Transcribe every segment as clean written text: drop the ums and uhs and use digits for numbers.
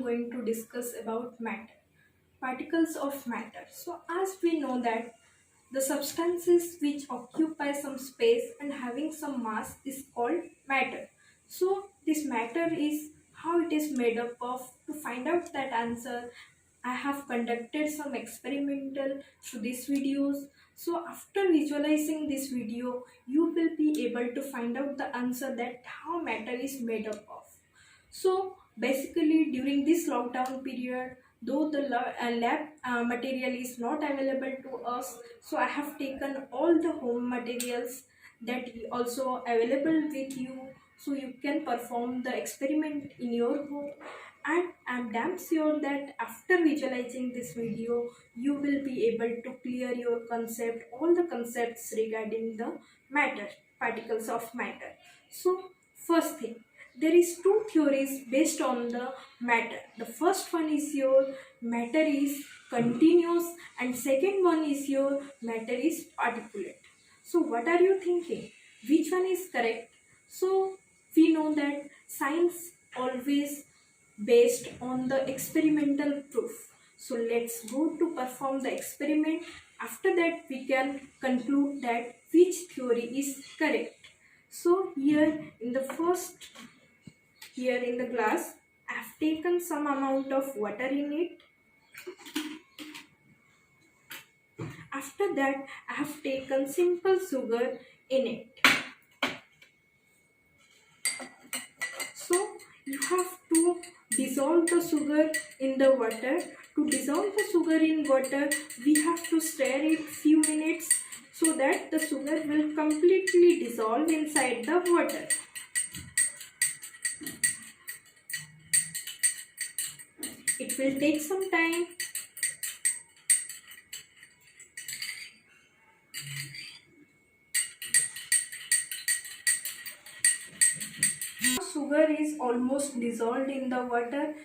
going to discuss about matter, particles of matter. So as we know that the substances which occupy some space and having some mass is called matter. So this matter is how it is made up of. To find out that answer, I have conducted some experimental through these videos. So after visualizing this video, you will be able to find out the answer that how matter is made up of. So basically during this lockdown period, though the lab material is not available to us, so I have taken all the home materials that also available with you, so you can perform the experiment in your home. And I'm damn sure that after visualizing this video, you will be able to clear your concept, all the concepts regarding the matter, particles of matter. So first thing, there is two theories based on the matter. The first one is your matter is continuous, and second one is your matter is particulate. So what are you thinking? Which one is correct? So we know that science always based on the experimental proof. So let's go to perform the experiment. After that we can conclude that which theory is correct. So here in the glass, I have taken some amount of water in it. After that I have taken simple sugar in it. So you have to dissolve the sugar in the water. To dissolve the sugar in water, we have to stir it few minutes so that the sugar will completely dissolve inside the water. It will take some time. Sugar is almost dissolved in the water.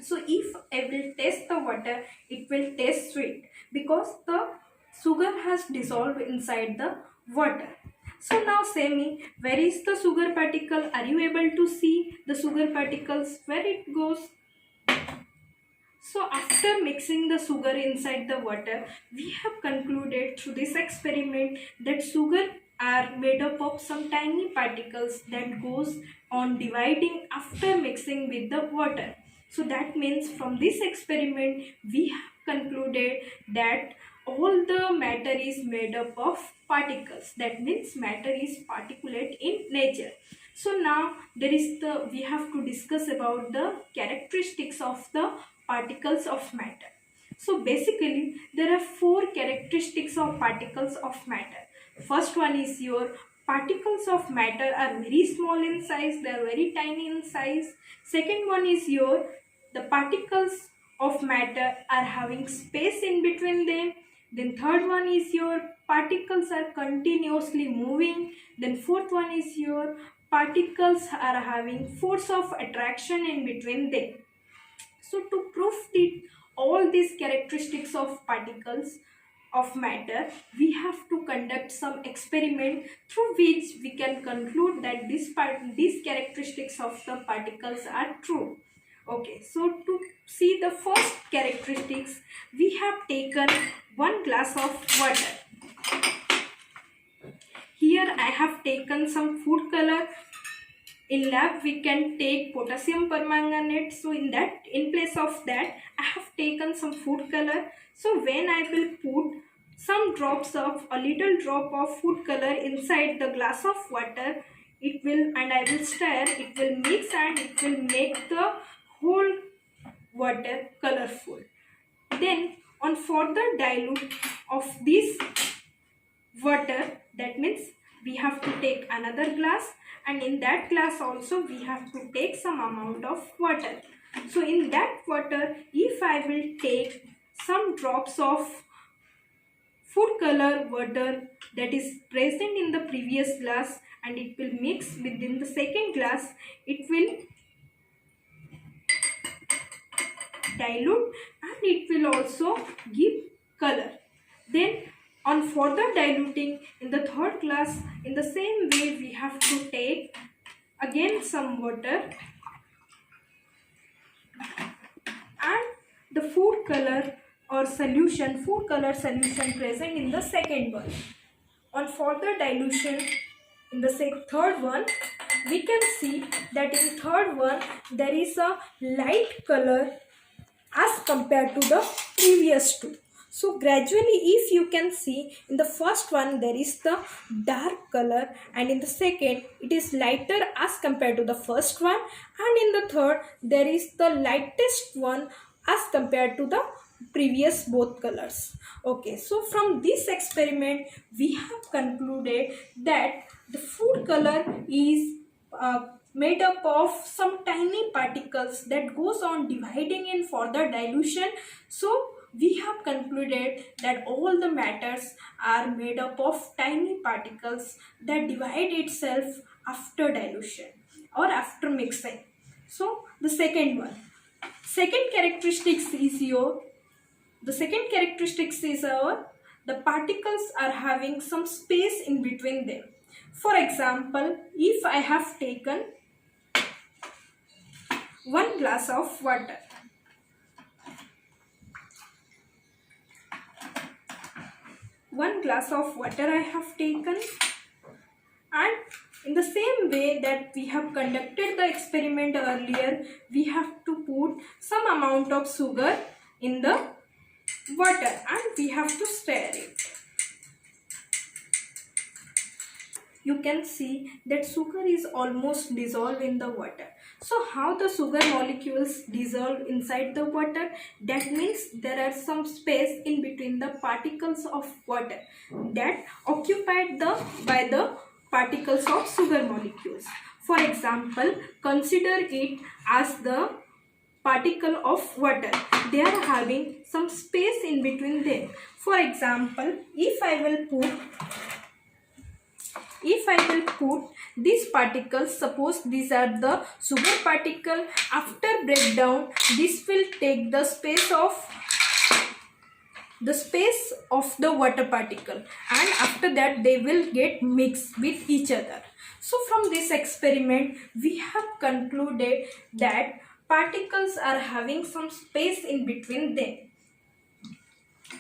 So if I will taste the water, it will taste sweet because the sugar has dissolved inside the water. So now say me, where is the sugar particle? Are you able to see the sugar particles, where it goes? So after mixing the sugar inside the water, we have concluded through this experiment that sugar are made up of some tiny particles that goes on dividing after mixing with the water. So that means from this experiment we have concluded that all the matter is made up of particles. That means matter is particulate in nature. So now we have to discuss about the characteristics of the particles of matter. So basically there are four characteristics of particles of matter. First one is your particles of matter are very small in size, they are very tiny in size. Second one is the particles of matter are having space in between them. Then third one is your particles are continuously moving. Then fourth one is your particles are having force of attraction in between them. So to prove all these characteristics of particles of matter, we have to conduct some experiment through which we can conclude that these characteristics of the particles are true. Okay, so to see the first characteristics, we have taken one glass of water. Here I have taken some food color. In lab we can take potassium permanganate. So in place of that I have taken some food color. So when I will put some drops of a little drop of food color inside the glass of water, and I will stir, it will mix and it will make the whole water colorful. Then on further dilute of this water, that means we have to take another glass, and in that glass also we have to take some amount of water. So in that water, if I will take some drops of food color water that is present in the previous glass and it will mix within the second glass, it will dilute and it will also give color. Then on further diluting in the third glass, in the same way we have to take again some water the food color solution present in the second one. On further dilution in the third one, we can see that in third one there is a light color as compared to the previous two. So gradually, if you can see, in the first one there is the dark color, and in the second it is lighter as compared to the first one, and in the third there is the lightest one as compared to the previous both colors. Okay, so from this experiment we have concluded that the food color is made up of some tiny particles that goes on dividing in further dilution. So we have concluded that all the matters are made up of tiny particles that divide itself after dilution or after mixing. So the second characteristics is the particles are having some space in between them. For example, if I have taken one glass of water, I have taken, and in the same way that we have conducted the experiment earlier, we have to put some amount of sugar in the water and we have to stir it. You can see that sugar is almost dissolved in the water. So how the sugar molecules dissolve inside the water? That means there are some space in between the particles of water that occupied by the particles of sugar molecules. For example, consider it as the particle of water. They are having some space in between them. For example, if I will put these particles, suppose these are the sugar particle, after breakdown this will take the space of the water particle, and after that they will get mixed with each other. So from this experiment we have concluded that particles are having some space in between them.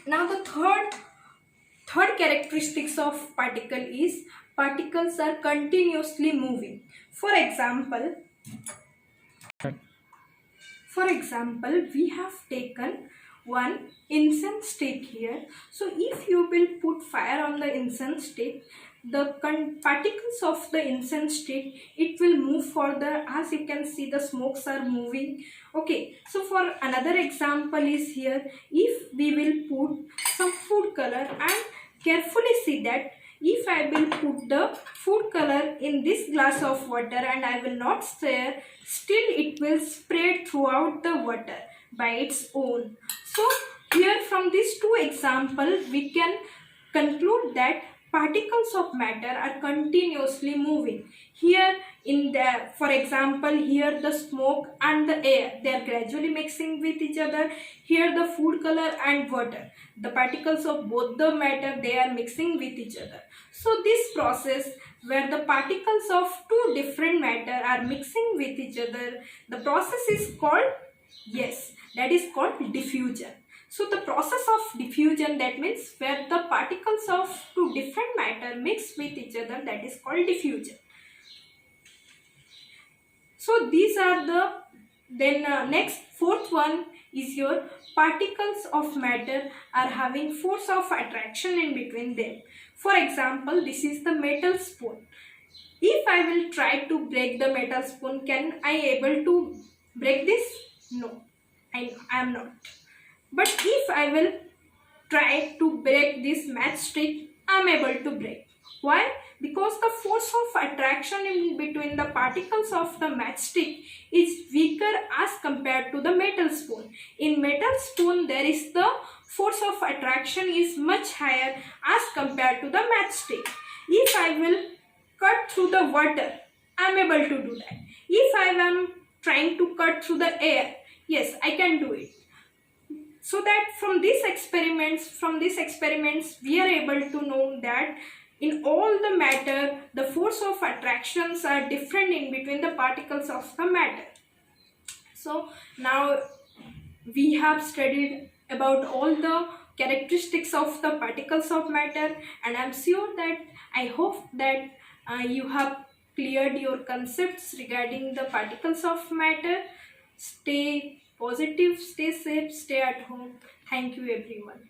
Now the third characteristics of particle is particles are continuously moving. For example, we have taken one incense stick here. So if you will put fire on the incense stick, the particles of the incense stick, it will move further. As you can see, the smokes are moving. Okay, so for another example is here, if we will put some food color, and carefully see that if I will put the food color in this glass of water and I will not stir, still it will spread throughout the water by its own. So here from these two examples we can conclude that particles of matter are continuously moving. Here for example, here the smoke and the air, they are gradually mixing with each other. Here the food color and water, the particles of both the matter, they are mixing with each other. So this process where the particles of two different matter are mixing with each other, the process is called, that is called diffusion. So the process of diffusion, that means where the particles of two different matter mix with each other, that is called diffusion. So these are next fourth one is your particles of matter are having force of attraction in between them. For example, this is the metal spoon. If I will try to break the metal spoon, can I able to break this? No, I am not. But if I will try to break this matchstick, I am able to break. Why? Because the force of attraction in between the particles of the matchstick is weaker as compared to the metal spoon. In metal spoon, there is the force of attraction is much higher as compared to the matchstick. If I will cut through the water, I am able to do that. If I am trying to cut through the air, yes, I can do it. So that from these experiments, we are able to know that in all the matter, the force of attractions are different in between the particles of the matter. So now we have studied about all the characteristics of the particles of matter, and I'm sure that I hope that you have cleared your concepts regarding the particles of matter. Stay positive, stay safe, stay at home. Thank you everyone.